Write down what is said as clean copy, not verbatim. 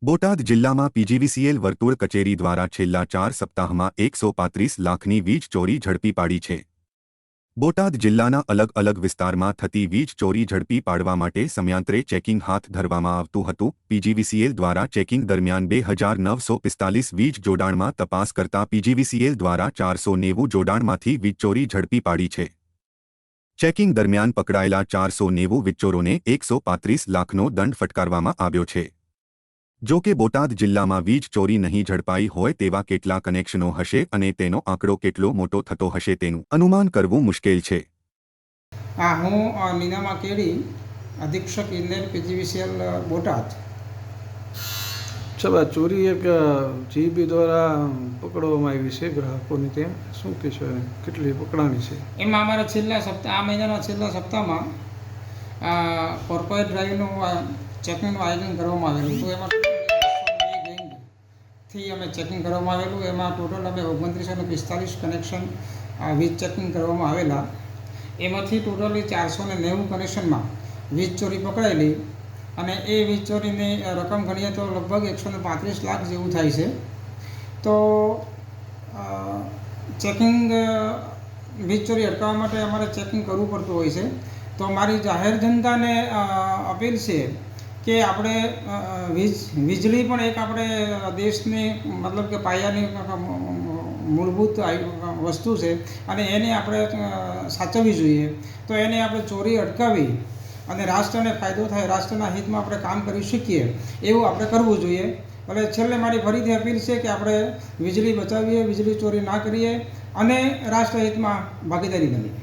બોટાદ જિલ્લામાં પીજીવીસીએલ વર્તુળ કચેરી દ્વારા છેલ્લા 4 સપ્તાહમાં 135 લાખની વીજ ચોરી ઝડપી પાડી છે। બોટાદ જિલ્લાના અલગ અલગ વિસ્તારમાં થતી વીજ ચોરી ઝડપી પાડવા માટે સમયાંતરે ચેકિંગ હાથ ધરવામાં આવતું હતું। પીજીવીસીએલ દ્વારા ચેકિંગ દરમિયાન 2945 વીજ જોડાણમાં તપાસ કરતા પીજીવીસીએલ દ્વારા 490 જોડાણમાંથી વીજ ચોરી ઝડપી પાડી છે। ચેકિંગ દરમિયાન પકડાયેલા 490 વીજચોરોને 135 લાખનો દંડ ફટકારવામાં આવ્યો છે। જો કે બોટાદ જિલ્લામાં વીજ ચોરી નહીં ઝડપાઈ હોય તેવા કેટલા કનેક્શનો હશે અને તેનો આંકડો કેટલો મોટો થતો હશે તેનું અનુમાન કરવું મુશ્કેલ છે। હું નીનામા કેડી, અધિક્ષક ઇજનેર પીજીવીસીએલ બોટાદ। સાહેબ, ચોરી એક જીબી દ્વારા પકડવામાં આવી છે ગ્રાહકોની, ત્યાં શું કહેશો, કેટલી પકડાણી છે? એમાં અમારા આ મહિનાના છેલ્લા સપ્તાહમાં કોર્પોરેટ ડ્રાઈવનું ચેકિંગનું આયોજન કરવામાં આવેલું હતું। એમાં ગેંગથી અમે ચેકિંગ કરવામાં આવેલું। એમાં ટોટલ અમે 2945 કનેક્શન વીજ ચેકિંગ કરવામાં આવેલા। એમાંથી ટોટલી 490 કનેક્શનમાં વીજ ચોરી પકડાયેલી અને એ વીજ ચોરીની રકમ ગણીએ તો લગભગ 135 લાખ જેવું થાય છે। તો ચેકિંગ વીજ ચોરી અટકાવવા માટે અમારે ચેકિંગ કરવું પડતું હોય છે। તો મારી જાહેર જનતાને અપીલ છે કે આપણે વીજળી પણ એક આપણે દેશની મતલબ કે પાયાની મૂળભૂત વસ્તુ છે અને એને આપણે સાચવવી જોઈએ। તો એને આપણે ચોરી અટકાવી અને રાષ્ટ્રને ફાયદો થાય, રાષ્ટ્રના હિતમાં આપણે કામ કરી શકીએ એવું આપણે કરવું જોઈએ। એટલે છેલ્લે મારી ફરીથી અપીલ છે કે આપણે વીજળી બચાવીએ, વીજળી ચોરી ના કરીએ અને રાષ્ટ્રહિતમાં ભાગીદારી બનીએ।